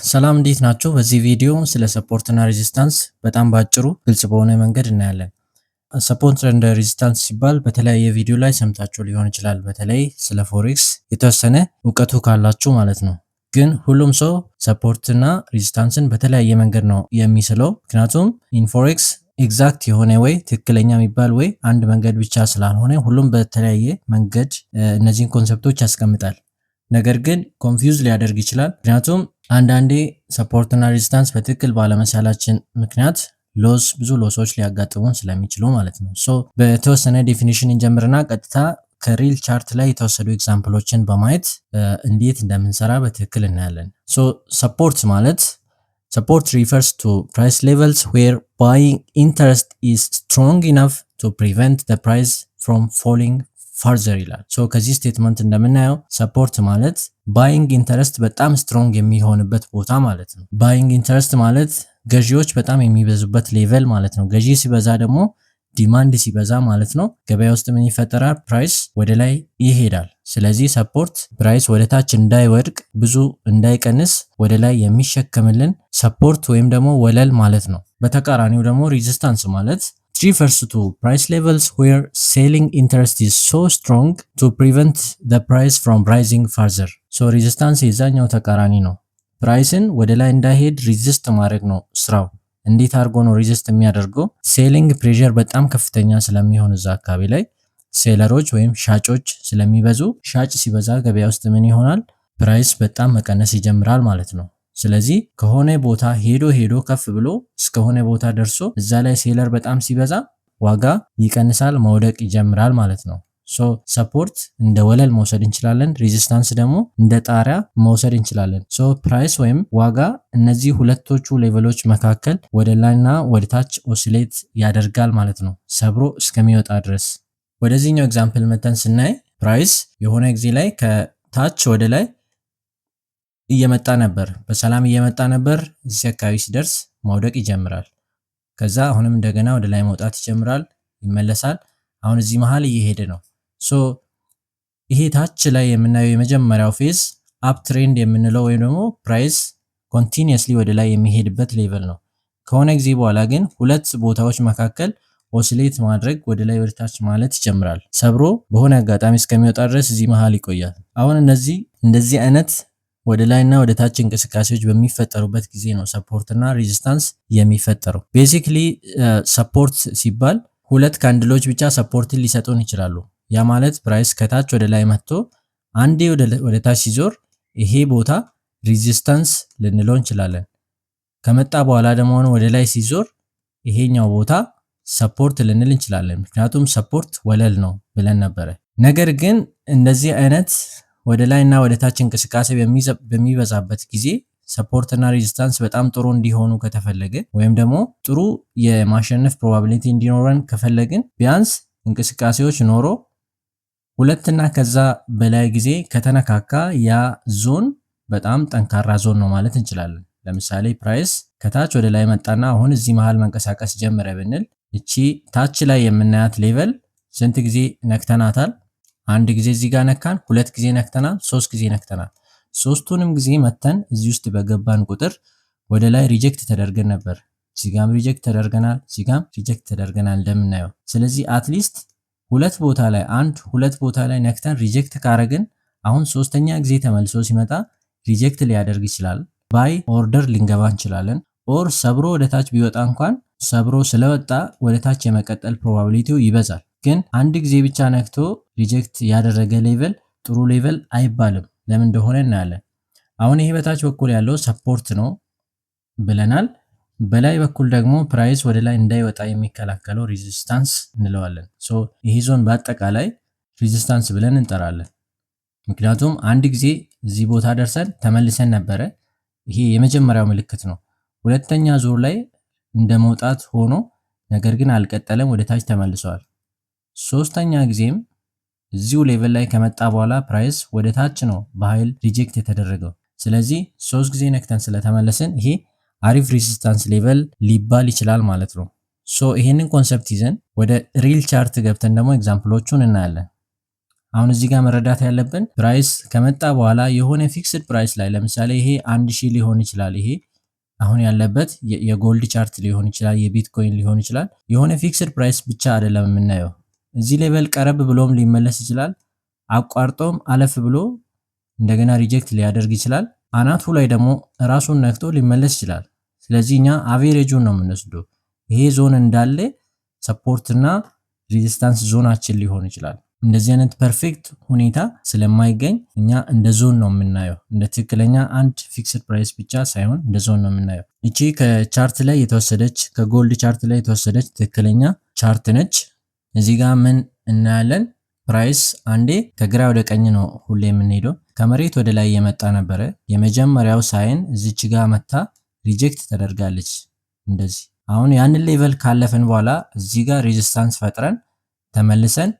ሰላም እንዴት ናችሁ? በዚህ ቪዲዮ ስለ ሰፖርት እና ሬዚስታንስ በጣም ባጭሩ ግልጽ በሆነ መንገድ እናያለን። ሰፖርት እና ሬዚስታንስ ሲባል በተለያየ ቪዲዮ ላይ ሰምታችሁ ሊሆን ይችላል። በተለይ ስለ ፎሬክስ የተወሰነ እውቀቱ ካላችሁ ማለት ነው። ግን ሁሉም ሰው ሰፖርት እና ሬዚስታንስን በተለያየ መንገድ ነው የሚስለው። ምክንያቱም ኢን ፎሬክስ ኤግዛክት የሆነ ወይ ትክክለኛ የሚባል ወይ አንድ መንገድ ብቻ ስላልሆነ ሁሉም በተለያየ መንገድ እነዚህን ኮንሰፕቶች ያስቀምጣል። ነገር ግን ኮንፊውዝ ሊያደርግ ይችላል። ምክንያቱም አንዳንዴ ሰፖርት እና ሬዚስታንስ በትክክል ባለመቻላችን ምክንያት ብዙ ሎሶች ሊያጋጥሙን ስለሚችሉ ማለት ነው። በተወሰነ ዴፊኒሽን እንጀምርና ቀጥታ ከሪል ቻርት ላይ የተወሰዱ ኤግዛምፕሎችን በማየት እንዴት እንደምንሰራ በትክክል እናያለን። ሰፖርት ማለት support refers to price levels where buying interest is strong enough to prevent the price from falling further ይላል። ከዚህ ስቴትመንት እንደምናየው ሰፖርት ማለት ባይንግ ኢንተረስት በጣም ስትሮንግ የሚሆንበት ቦታ ማለት ነው። ባይንግ ኢንተረስት ማለት ገዢዎች በጣም የሚበዙበት ሌቨል ማለት ነው። ገዢ ሲበዛ ደግሞ ዲማንድ ሲበዛ ማለት ነው። ገበያ ውስጥ ምን ይፈጠራል? ፕራይስ ወደ ላይ ይሄዳል። ስለዚህ ሰፖርት ፕራይስ ወደ ታች እንዳይወድቅ ብዙ እንዳይቀንስ ወደ ላይ የሚሸከምልን ሰፖርት ወይም ደግሞ ወለል ማለት ነው። በተቃራኒው ደግሞ ሬዚስታንስ ማለት refers to price levels where selling interest is so strong to prevent the price from rising further. ሬዚስታንስ የዛኛው ተቃራኒ ነው። ፕራይስን ወደ ላይ እንዳይሄድ ሪዚስት ማድረግ ነው ስራው። እንዴት አድርጎ ነው ሪዚስት የሚያደርገው? ሴሊንግ ፕሬሸር በጣም ከፍተኛ ስለሚሆን እዛ አካባቢ ላይ ሴለሮች ወይም ሻጮች ስለሚበዙ፣ ሻጭ ሲበዛ ገበያ ውስጥ ምን ይሆናል? ፕራይስ በጣም መቀነስ ይጀምራል ማለት ነው። ስለዚህ ከሆነ ቦታ ሄዶ ከፍ ብሎ እስከሆነ ቦታ ደርሶ እዛ ላይ ሴለር በጣም ሲበዛ ዋጋ ይቀንሳል፣ መውደቅ ይጀምራል ማለት ነው። ሰፖርት እንደ ወለል መውሰድ እንችላለን። ሬዚስታንስ ደግሞ እንደ ጣሪያ መውሰድ እንችላለን። ፕራይስ ወይም ዋጋ እነዚህ ሁለቶቹ ሌቨሎች መካከል ወደ ላይና ወደ ታች ኦሲሌት ያደርጋል ማለት ነው፣ ሰብሮ እስከሚወጣ ድረስ። ወደዚህኛው ኤግዛምፕል መተን ስናይ ፕራይስ የሆነ ጊዜ ላይ ከታች ወደ ላይ እየመጣ ነበር፣ በሰላም እየመጣ ነበር። እዚህ አካባቢ ሲደርስ መውደቅ ይጀምራል። ከዛ አሁንም እንደገና ወደ ላይ መውጣት ይጀምራል፣ ይመለሳል። አሁን እዚህ መሃል እየሄደ ነው። ይሄ ታች ላይ የምናየው የመጀመሪያው ፌዝ አፕ ትሬንድ የምንለው ወይም ደግሞ ፕራይስ ኮንቲኒየስሊ ወደ ላይ የሚሄድበት ሌቨል ነው። ከሆነ ጊዜ በኋላ ግን ሁለት ቦታዎች መካከል ኦሲሌት ማድረግ ወደ ላይ ወደ ታች ማለት ይጀምራል። ሰብሮ በሆነ አጋጣሚ እስከሚወጣ ድረስ እዚህ መሃል ይቆያል። አሁን እንደዚህ አይነት ወደ ላይና ወደ ታች እንቅስቃሴዎች በሚፈጠሩበት ጊዜ ነው ሰፖርት እና ሬዚስታንስ የሚፈጠረው። ቤሲክሊ ሰፖርት ሲባል ሁለት ካንድሎች ብቻ ሰፖርትን ሊሰጡን ይችላሉ። ያ ማለት ፕራይስ ከታች ወደ ላይ መጥቶ አንዴ ወደ ታች ሲዞር ይሄ ቦታ ሬዚስታንስ ልንለው እንችላለን። ከመጣ በኋላ ደግሞ ወደ ላይ ሲዞር ይሄኛው ቦታ ሰፖርት ልንል እንችላለን። ምክንያቱም ሰፖርት ወለል ነው ብለን ነበረ። ነገር ግን እንደዚህ አይነት ወደ ላይና ወደ ታች እንቅስቃሴ በሚበዛበት ጊዜ ሰፖርት እና ሬዚስታንስ በጣም ጥሩ እንዲሆኑ ከተፈለገ ወይም ደግሞ ጥሩ የማሸነፍ ፕሮባቢሊቲ እንዲኖረን ከፈለግን ቢያንስ እንቅስቃሴዎች ኖሮ ሁለትና ከዛ በላይ ጊዜ ከተነካካ ያ ዞን በጣም ጠንካራ ዞን ነው ማለት እንችላለን። ለምሳሌ ፕራይስ ከታች ወደ ላይ መጣና አሁን እዚህ መሃል መንቀሳቀስ ጀመረ ብንል እቺ ታች ላይ የምናያት ሌቨል ስንት ጊዜ ነክተናታል? አንድ ጊዜ እዚህ ጋር ነካን፣ ሁለት ጊዜ ነክተናል፣ ሶስት ጊዜ ነክተናል። ሶስቱንም ጊዜ መተን እዚህ ውስጥ በገባን ቁጥር ወደ ላይ ሪጀክት ተደርገን ነበር። እዚጋም ሪጀክት ተደርገናል፣ እዚጋም ሪጀክት ተደርገናል እንደምናየው። ስለዚህ አትሊስት ሁለት ቦታ ላይ ነክተን ሪጀክት ካረግን አሁን ሶስተኛ ጊዜ ተመልሶ ሲመጣ ሪጀክት ሊያደርግ ይችላል። ባይ ኦርደር ልንገባ እንችላለን። ኦር ሰብሮ ወደ ታች ቢወጣ እንኳን ሰብሮ ስለወጣ ወደ ታች የመቀጠል ፕሮባቢሊቲው ይበዛል። ግን አንድ ጊዜ ብቻ ነክቶ ሪጀክት ያደረገ ሌቨል ጥሩ ሌቨል አይባልም። ለምን እንደሆነ እናያለን። አሁን ይሄ በታች በኩል ያለው ሰፖርት ነው ብለናል። በላይ በኩል ደግሞ ፕራይስ ወደ ላይ እንዳይወጣ የሚከላከለው ሬዚስታንስ እንለዋለን። ይሄ ዞን በአጠቃላይ ሬዚስታንስ ብለን እንጠራለን። ምክንያቱም አንድ ጊዜ እዚህ ቦታ ደርሰን ተመልሰን ነበረ። ይሄ የመጀመሪያው ምልክት ነው። ሁለተኛ ዙር ላይ እንደ መውጣት ሆኖ ነገር ግን አልቀጠለም፣ ወደ ታች ተመልሰዋል። ሶስተኛ ጊዜም እዚሁ ሌቨል ላይ ከመጣ በኋላ ፕራይስ ወደ ታች ነው በኃይል ሪጀክት የተደረገው። ስለዚህ ሶስት ጊዜ ነክተን ስለተመለስን ይሄ አሪፍ ሬዚስታንስ ሌቨል ሊባል ይችላል ማለት ነው። ይሄንን ኮንሰፕት ይዘን ወደ ሪል ቻርት ገብተን ደግሞ ኤግዛምፕሎቹን እናያለን። አሁን እዚህ ጋር መረዳት ያለብን ፕራይስ ከመጣ በኋላ የሆነ ፊክስድ ፕራይስ ላይ ለምሳሌ ይሄ 1000 ሊሆን ይችላል። ይሄ አሁን ያለበት የጎልድ ቻርት ሊሆን ይችላል፣ የቢትኮይን ሊሆን ይችላል። የሆነ ፊክስድ ፕራይስ ብቻ አይደለም የምናየው። እዚህ ሌቨል ቀረብ ብሎም ሊመለስ ይችላል። አቋርጦም አለፍ ብሎ እንደገና ሪጀክት ሊያደርግ ይችላል። አናቱ ላይ ደግሞ ራሱን ነክቶ ሊመለስ ይችላል። ስለዚህ እኛ አቬሬጁን ነው የምንወስደው። ይሄ ዞን እንዳለ ሰፖርት እና ሬዚስታንስ ዞናችን ሊሆን ይችላል። እንደዚህ አይነት ፐርፌክት ሁኔታ ስለማይገኝ እኛ እንደ ዞን ነው የምናየው። እንደ ትክክለኛ አንድ ፊክስድ ፕራይስ ብቻ ሳይሆን እንደ ዞን ነው የምናየው። እቺ ከቻርት ላይ የተወሰደች ከጎልድ ቻርት ላይ የተወሰደች ትክክለኛ ቻርት ነች። እዚህ ጋር ምን እናያለን? ፕራይስ አንዴ ከግራ ወደ ቀኝ ነው ሁሌ የምንሄደው። ከመሬት ወደ ላይ የመጣ ነበረ። የመጀመሪያው ሳይን እዚች ጋር መታ ሪጀክት ተደርጋለች እንደዚህ። አሁን ያንን ሌቨል ካለፈን በኋላ እዚህ ጋር ሬዚስታንስ ፈጥረን ተመልሰን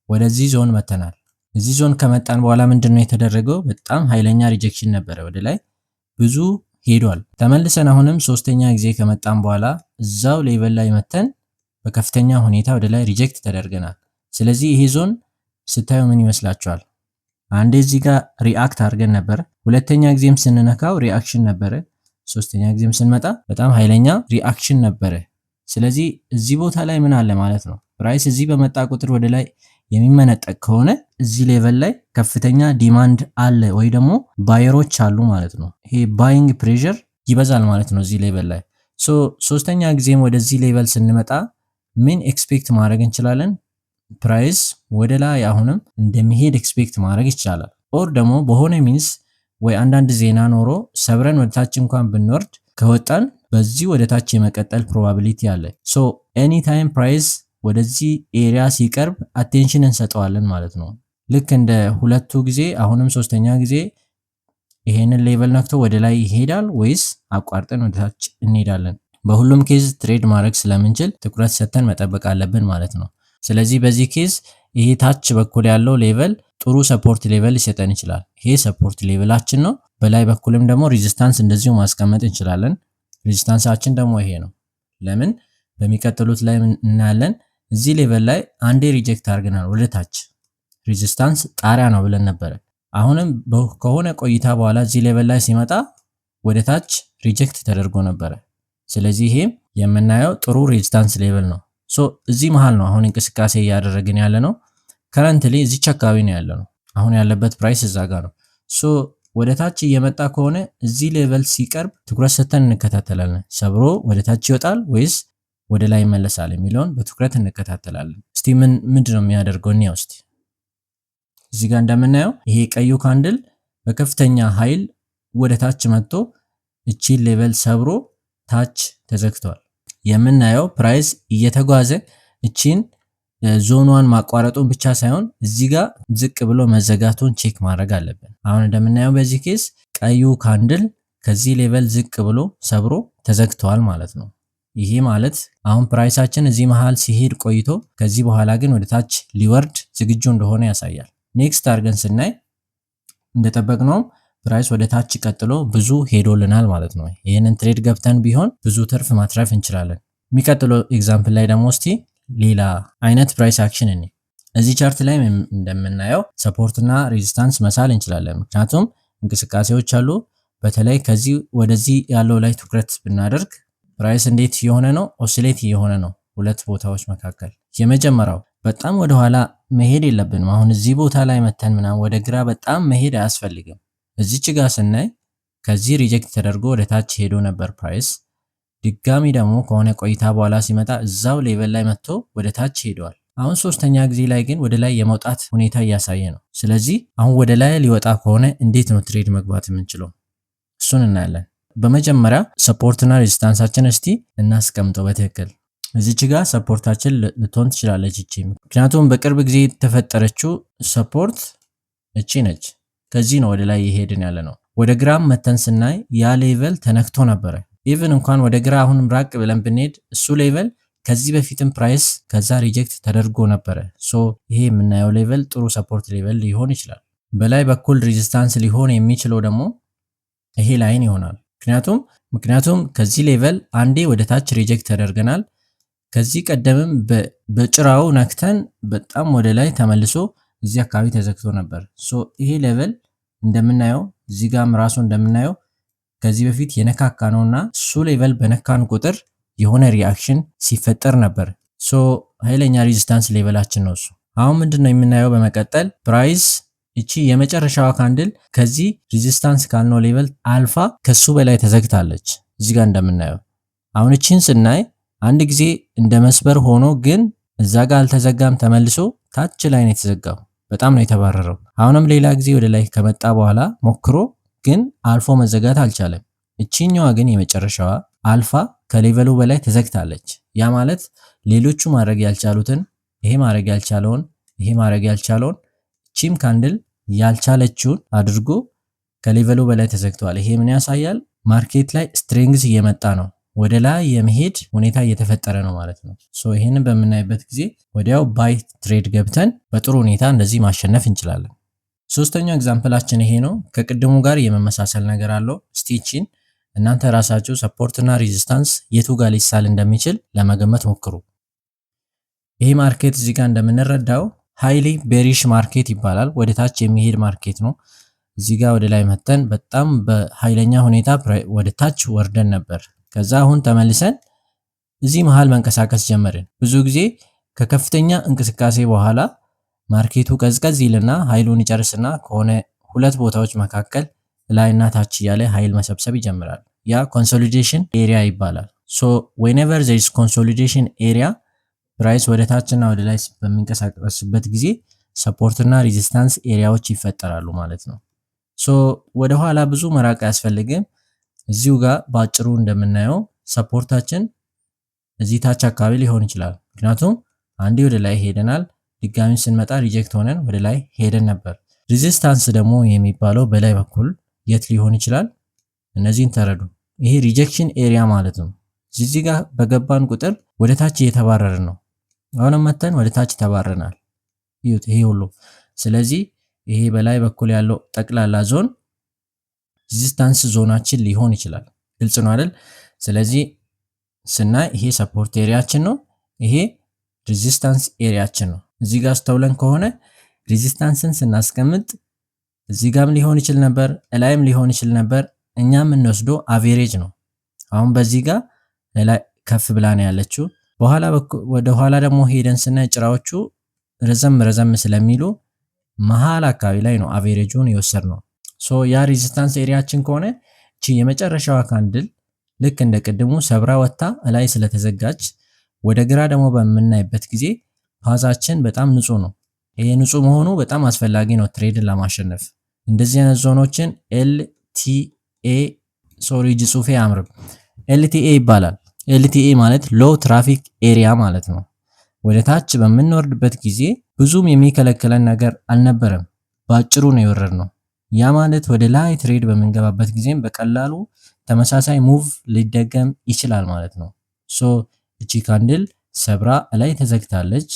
ወደዚህ ዞን መተናል። እዚህ ዞን ከመጣን በኋላ ምንድነው የተደረገው? በጣም ኃይለኛ ሪጀክሽን ነበረ፣ ወደ ላይ ብዙ ሄዷል። ተመልሰን አሁንም ሶስተኛ ጊዜ ከመጣን በኋላ እዛው ሌቨል ላይ መተን በከፍተኛ ሁኔታ ወደ ላይ ሪጀክት ተደርገናል። ስለዚህ ይሄ ዞን ስታዩ ምን ይመስላችኋል? አንዴ እዚህ ጋር ሪአክት አድርገን ነበር። ሁለተኛ ጊዜም ስንነካው ሪአክሽን ነበረ። ሶስተኛ ጊዜም ስንመጣ በጣም ኃይለኛ ሪአክሽን ነበረ። ስለዚህ እዚህ ቦታ ላይ ምን አለ ማለት ነው? ፕራይስ እዚህ በመጣ ቁጥር ወደ ላይ የሚመነጠቅ ከሆነ እዚህ ሌቨል ላይ ከፍተኛ ዲማንድ አለ ወይ ደግሞ ባየሮች አሉ ማለት ነው። ይሄ ባይንግ ፕሬሸር ይበዛል ማለት ነው እዚህ ሌቨል ላይ። ሶስተኛ ጊዜም ወደዚህ ሌቨል ስንመጣ ምን ኤክስፔክት ማድረግ እንችላለን? ፕራይስ ወደ ላይ አሁንም እንደሚሄድ ኤክስፔክት ማድረግ ይቻላል። ኦር ደግሞ በሆነ ሚንስ ወይ አንዳንድ ዜና ኖሮ ሰብረን ወደታች እንኳን ብንወርድ ከወጣን በዚህ ወደታች የመቀጠል ፕሮባቢሊቲ አለ። ኤኒ ታይም ፕራይስ ወደዚህ ኤሪያ ሲቀርብ አቴንሽን እንሰጠዋለን ማለት ነው። ልክ እንደ ሁለቱ ጊዜ አሁንም ሶስተኛ ጊዜ ይሄንን ሌቨል ነክቶ ወደ ላይ ይሄዳል ወይስ አቋርጠን ወደታች እንሄዳለን? በሁሉም ኬዝ ትሬድ ማድረግ ስለምንችል ትኩረት ሰጥተን መጠበቅ አለብን ማለት ነው። ስለዚህ በዚህ ኬዝ ይሄ ታች በኩል ያለው ሌቨል ጥሩ ሰፖርት ሌቨል ሊሰጠን ይችላል። ይሄ ሰፖርት ሌቨላችን ነው። በላይ በኩልም ደግሞ ሬዚስታንስ እንደዚሁ ማስቀመጥ እንችላለን። ሬዚስታንሳችን ደግሞ ይሄ ነው። ለምን በሚቀጥሉት ላይ እናያለን። እዚህ ሌቨል ላይ አንዴ ሪጀክት አድርገናል ወደ ታች። ሬዚስታንስ ጣሪያ ነው ብለን ነበረ። አሁንም ከሆነ ቆይታ በኋላ እዚህ ሌቨል ላይ ሲመጣ ወደ ታች ሪጀክት ተደርጎ ነበረ። ስለዚህ ይሄም የምናየው ጥሩ ሬዚስታንስ ሌቨል ነው። እዚህ መሃል ነው አሁን እንቅስቃሴ እያደረግን ያለ ነው። ከረንትሊ እዚች አካባቢ ነው ያለ ነው። አሁን ያለበት ፕራይስ እዛ ጋር ነው። ወደ ታች እየመጣ ከሆነ እዚህ ሌቨል ሲቀርብ ትኩረት ሰጥተን እንከታተላለን። ሰብሮ ወደ ታች ይወጣል ወይስ ወደ ላይ ይመለሳል የሚለውን በትኩረት እንከታተላለን። እስቲ ምንድነው የሚያደርገው እኛ ውስጥ እዚህ ጋር እንደምናየው ይሄ ቀዩ ካንድል በከፍተኛ ኃይል ወደ ታች መጥቶ እቺን ሌቨል ሰብሮ ታች ተዘግቷል። የምናየው ፕራይስ እየተጓዘ እቺን ዞኗን ማቋረጡን ብቻ ሳይሆን እዚህ ጋር ዝቅ ብሎ መዘጋቱን ቼክ ማድረግ አለብን። አሁን እንደምናየው በዚህ ኬስ ቀዩ ካንድል ከዚህ ሌቨል ዝቅ ብሎ ሰብሮ ተዘግቷል ማለት ነው። ይሄ ማለት አሁን ፕራይሳችን እዚህ መሃል ሲሄድ ቆይቶ ከዚህ በኋላ ግን ወደ ታች ሊወርድ ዝግጁ እንደሆነ ያሳያል። ኔክስት አድርገን ስናይ እንደጠበቅነው ፕራይስ ወደ ታች ቀጥሎ ብዙ ሄዶልናል ማለት ነው። ይህንን ትሬድ ገብተን ቢሆን ብዙ ትርፍ ማትረፍ እንችላለን። የሚቀጥለው ኤግዛምፕል ላይ ደግሞ እስቲ ሌላ አይነት ፕራይስ አክሽን እኔ እዚህ ቻርት ላይ እንደምናየው ሰፖርት እና ሬዚስታንስ መሳል እንችላለን። ምክንያቱም እንቅስቃሴዎች አሉ። በተለይ ከዚህ ወደዚህ ያለው ላይ ትኩረት ብናደርግ ፕራይስ እንዴት የሆነ ነው? ኦሲሌት የሆነ ነው ሁለት ቦታዎች መካከል። የመጀመሪያው በጣም ወደ ኋላ መሄድ የለብንም። አሁን እዚህ ቦታ ላይ መተን ምናምን ወደ ግራ በጣም መሄድ አያስፈልግም። እዚች ጋር ስናይ ከዚህ ሪጀክት ተደርጎ ወደ ታች ሄዶ ነበር ፕራይስ። ድጋሚ ደግሞ ከሆነ ቆይታ በኋላ ሲመጣ እዛው ሌቨል ላይ መጥቶ ወደ ታች ሄደዋል። አሁን ሶስተኛ ጊዜ ላይ ግን ወደ ላይ የመውጣት ሁኔታ እያሳየ ነው። ስለዚህ አሁን ወደ ላይ ሊወጣ ከሆነ እንዴት ነው ትሬድ መግባት የምንችለው? እሱን እናያለን። በመጀመሪያ ሰፖርትና ሬዚስታንሳችን እስቲ እናስቀምጠው በትክክል። እዚች ጋር ሰፖርታችን ልትሆን ትችላለች እቺ። ምክንያቱም በቅርብ ጊዜ የተፈጠረችው ሰፖርት እቺ ነች። ከዚህ ነው ወደ ላይ እየሄድን ያለ ነው። ወደ ግራም መተን ስናይ ያ ሌቨል ተነክቶ ነበረ። ኢቭን እንኳን ወደ ግራ አሁንም ራቅ ብለን ብንሄድ እሱ ሌቨል ከዚህ በፊትም ፕራይስ ከዛ ሪጀክት ተደርጎ ነበረ። ይሄ የምናየው ሌቨል ጥሩ ሰፖርት ሌቨል ሊሆን ይችላል። በላይ በኩል ሬዚስታንስ ሊሆን የሚችለው ደግሞ ይሄ ላይን ይሆናል። ምክንያቱም ከዚህ ሌቨል አንዴ ወደ ታች ሪጀክት ተደርገናል። ከዚህ ቀደምም በጭራው ነክተን በጣም ወደ ላይ ተመልሶ እዚህ አካባቢ ተዘግቶ ነበር። ይሄ ሌቨል እንደምናየው እዚህ ጋርም ራሱ እንደምናየው ከዚህ በፊት የነካካ ነውና እሱ ሌቨል በነካን ቁጥር የሆነ ሪአክሽን ሲፈጠር ነበር። ኃይለኛ ሬዚስታንስ ሌቨላችን ነው እሱ። አሁን ምንድነው የምናየው በመቀጠል ፕራይስ እቺ የመጨረሻዋ ካንድል ከዚህ ሬዚስታንስ ካልነው ሌቨል አልፋ ከሱ በላይ ተዘግታለች። እዚህ ጋር እንደምናየው አሁን እቺን ስናይ አንድ ጊዜ እንደ መስበር ሆኖ ግን እዛ ጋር አልተዘጋም፣ ተመልሶ ታች ላይ ነው የተዘጋው። በጣም ነው የተባረረው። አሁንም ሌላ ጊዜ ወደ ላይ ከመጣ በኋላ ሞክሮ ግን አልፎ መዘጋት አልቻለም። እቺኛዋ ግን የመጨረሻዋ አልፋ ከሌቨሉ በላይ ተዘግታለች። ያ ማለት ሌሎቹ ማድረግ ያልቻሉትን ይሄ ማድረግ ያልቻለውን ይሄ ማድረግ ያልቻለውን እቺም ካንድል ያልቻለችውን አድርጎ ከሌቨሉ በላይ ተዘግቷል። ይሄ ምን ያሳያል? ማርኬት ላይ ስትሬንግዝ እየመጣ ነው፣ ወደ ላይ የመሄድ ሁኔታ እየተፈጠረ ነው ማለት ነው። ይሄንን በምናይበት ጊዜ ወዲያው ባይ ትሬድ ገብተን በጥሩ ሁኔታ እንደዚህ ማሸነፍ እንችላለን። ሶስተኛው ኤግዛምፕላችን ይሄ ነው። ከቅድሙ ጋር የመመሳሰል ነገር አለው። ስቲችን እናንተ ራሳችሁ ሰፖርት እና ሬዚስታንስ የቱ ጋር ሊሳል እንደሚችል ለመገመት ሞክሩ። ይሄ ማርኬት እዚህ ጋር እንደምንረዳው ሃይሊ ቤሪሽ ማርኬት ይባላል። ወደ ታች የሚሄድ ማርኬት ነው። እዚህ ጋር ወደ ላይ መተን በጣም በኃይለኛ ሁኔታ ወደ ታች ወርደን ነበር። ከዛ አሁን ተመልሰን እዚህ መሃል መንቀሳቀስ ጀመርን። ብዙ ጊዜ ከከፍተኛ እንቅስቃሴ በኋላ ማርኬቱ ቀዝቀዝ ይልና ኃይሉን ይጨርስና ከሆነ ሁለት ቦታዎች መካከል ላይና ታች እያለ ኃይል መሰብሰብ ይጀምራል። ያ ኮንሶሊዴሽን ኤሪያ ይባላል። whenever there is consolidation area ፕራይስ ወደ ታችና ወደ ላይ በሚንቀሳቀስበት ጊዜ ሰፖርት እና ሬዚስታንስ ኤሪያዎች ይፈጠራሉ ማለት ነው። ወደ ኋላ ብዙ መራቅ አያስፈልግም። እዚሁ ጋር ባጭሩ እንደምናየው ሰፖርታችን እዚህ ታች አካባቢ ሊሆን ይችላል። ምክንያቱም አንዴ ወደ ላይ ሄደናል፣ ድጋሚ ስንመጣ ሪጀክት ሆነን ወደ ላይ ሄደን ነበር። ሬዚስታንስ ደግሞ የሚባለው በላይ በኩል የት ሊሆን ይችላል? እነዚህን ተረዱ። ይሄ ሪጀክሽን ኤሪያ ማለት ነው። እዚህ ጋር በገባን ቁጥር ወደ ታች እየተባረርን ነው። አሁንም መተን ወደ ታች ተባረናል። ይሁት ይሄ ሁሉ። ስለዚህ ይሄ በላይ በኩል ያለው ጠቅላላ ዞን ሬዚስታንስ ዞናችን ሊሆን ይችላል። ግልጽ ነው አይደል? ስለዚህ ስናይ ይሄ ሰፖርት ኤሪያችን ነው፣ ይሄ ሬዚስታንስ ኤሪያችን ነው። እዚህ ጋር አስተውለን ከሆነ ሬዚስታንስን ስናስቀምጥ እዚህ ጋርም ሊሆን ይችል ነበር፣ እላይም ሊሆን ይችል ነበር። እኛ የምንወስደው አቬሬጅ ነው። አሁን በዚህ ጋር ላይ ከፍ ብላ ነው ያለችው። ወደ ኋላ ደግሞ ሄደን ስናይ ጭራዎቹ ረዘም ስለሚሉ መሃል አካባቢ ላይ ነው አቬሬጁን የወሰድነው። ያ ሬዚስታንስ ኤሪያችን ከሆነ እቺ የመጨረሻዋ ካንድል ልክ እንደ ቅድሙ ሰብራ ወጣ ላይ ስለተዘጋች ወደ ግራ ደግሞ በምናይበት ጊዜ ፓዛችን በጣም ንጹህ ነው። ይሄ ንጹህ መሆኑ በጣም አስፈላጊ ነው ትሬድን ለማሸነፍ። እንደዚህ አይነት ዞኖችን ኤልቲኤ ጽሁፌ አያምርም። ኤልቲኤ ይባላል። ኤልቲኤ ማለት ሎ ትራፊክ ኤሪያ ማለት ነው። ወደ ታች በምንወርድበት ጊዜ ብዙም የሚከለክለን ነገር አልነበረም። ባጭሩ ነው የወረድነው። ያ ማለት ወደ ላይ ትሬድ በምንገባበት ጊዜም በቀላሉ ተመሳሳይ ሙቭ ሊደገም ይችላል ማለት ነው። እቺ ካንድል ሰብራ ላይ ተዘግታለች።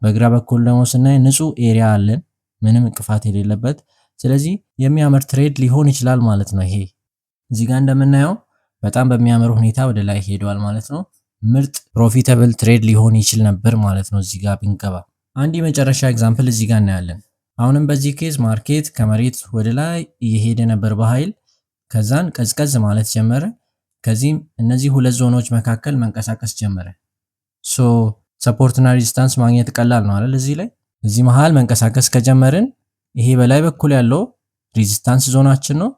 በግራ በኩል ደግሞ ስናይ ንጹህ ኤሪያ አለን፣ ምንም እንቅፋት የሌለበት። ስለዚህ የሚያምር ትሬድ ሊሆን ይችላል ማለት ነው። ይሄ እዚህ ጋር እንደምናየው በጣም በሚያምር ሁኔታ ወደ ላይ ሄዷል ማለት ነው። ምርጥ ፕሮፊታብል ትሬድ ሊሆን ይችል ነበር ማለት ነው እዚህ ጋር ብንገባ። አንድ የመጨረሻ ኤግዛምፕል እዚህ ጋር እናያለን። አሁንም በዚህ ኬዝ ማርኬት ከመሬት ወደ ላይ እየሄደ ነበር በኃይል። ከዛን ቀዝቀዝ ማለት ጀመረ። ከዚህም እነዚህ ሁለት ዞኖች መካከል መንቀሳቀስ ጀመረ። ሰፖርት እና ሬዚስታንስ ማግኘት ቀላል ነው አይደል? እዚህ መሃል መንቀሳቀስ ከጀመርን ይሄ በላይ በኩል ያለው ሬዚስታንስ ዞናችን ነው።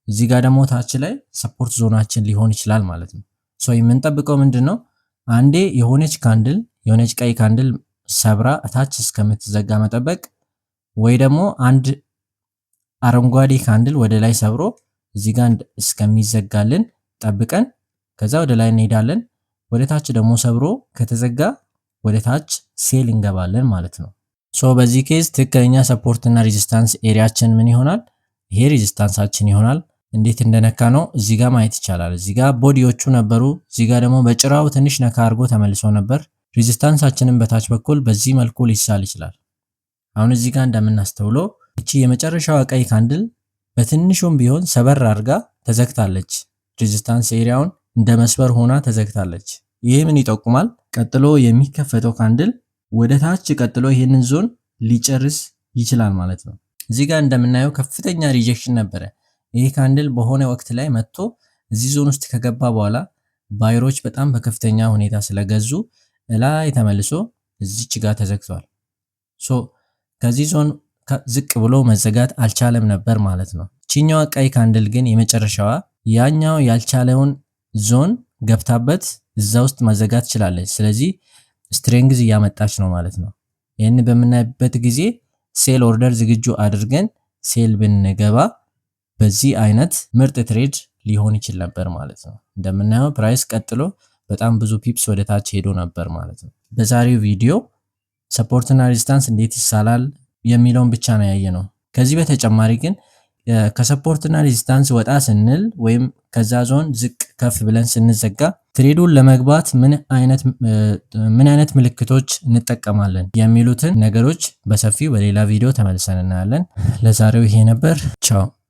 እዚህ ጋር ደግሞ ታች ላይ ሰፖርት ዞናችን ሊሆን ይችላል ማለት ነው። የምንጠብቀው ምንድነው? አንዴ የሆነች ቀይ ካንድል ሰብራ ታች እስከምትዘጋ መጠበቅ፣ ወይ ደግሞ አንድ አረንጓዴ ካንድል ወደ ላይ ሰብሮ እዚህ ጋር እስከሚዘጋልን ጠብቀን ከዛ ወደ ላይ እንሄዳለን። ወደ ታች ደግሞ ሰብሮ ከተዘጋ ወደ ታች ሴል እንገባለን ማለት ነው። በዚህ ኬዝ ትክክለኛ ሰፖርት እና ሬዚስታንስ ኤሪያችን ምን ይሆናል? ይሄ ሬዚስታንሳችን ይሆናል። እንዴት እንደነካ ነው እዚህ ጋር ማየት ይቻላል። እዚህ ጋር ቦዲዎቹ ነበሩ። እዚህ ጋር ደግሞ በጭራው ትንሽ ነካ አድርጎ ተመልሶ ነበር። ሬዚስታንሳችንን በታች በኩል በዚህ መልኩ ሊሳል ይችላል። አሁን እዚህ ጋር እንደምናስተውለው እቺ የመጨረሻዋ ቀይ ካንድል በትንሹም ቢሆን ሰበር አድርጋ ተዘግታለች። ሬዚስታንስ ኤሪያውን እንደ መስበር ሆና ተዘግታለች። ይሄ ምን ይጠቁማል? ቀጥሎ የሚከፈተው ካንድል ወደ ታች ቀጥሎ ይሄንን ዞን ሊጨርስ ይችላል ማለት ነው። እዚህ ጋር እንደምናየው ከፍተኛ ሪጀክሽን ነበረ። ይሄ ካንድል በሆነ ወቅት ላይ መጥቶ እዚህ ዞን ውስጥ ከገባ በኋላ ባየሮች በጣም በከፍተኛ ሁኔታ ስለገዙ ላይ ተመልሶ እዚች ጋር ተዘግቷል። ከዚህ ዞን ዝቅ ብሎ መዘጋት አልቻለም ነበር ማለት ነው። ቺኛዋ ቀይ ካንድል ግን የመጨረሻዋ ያኛው ያልቻለውን ዞን ገብታበት እዛ ውስጥ መዘጋት ችላለች። ስለዚህ ስትሬንግዝ እያመጣች ነው ማለት ነው። ይህን በምናይበት ጊዜ ሴል ኦርደር ዝግጁ አድርገን ሴል ብንገባ በዚህ አይነት ምርጥ ትሬድ ሊሆን ይችል ነበር ማለት ነው። እንደምናየው ፕራይስ ቀጥሎ በጣም ብዙ ፒፕስ ወደ ታች ሄዶ ነበር ማለት ነው። በዛሬው ቪዲዮ ሰፖርትና ሬዚስታንስ እንዴት ይሳላል የሚለውን ብቻ ነው ያየነው። ከዚህ በተጨማሪ ግን ከሰፖርትና ሬዚስታንስ ወጣ ስንል ወይም ከዛ ዞን ዝቅ ከፍ ብለን ስንዘጋ ትሬዱን ለመግባት ምን አይነት ምልክቶች እንጠቀማለን የሚሉትን ነገሮች በሰፊው በሌላ ቪዲዮ ተመልሰን እናያለን። ለዛሬው ይሄ ነበር። ቻው።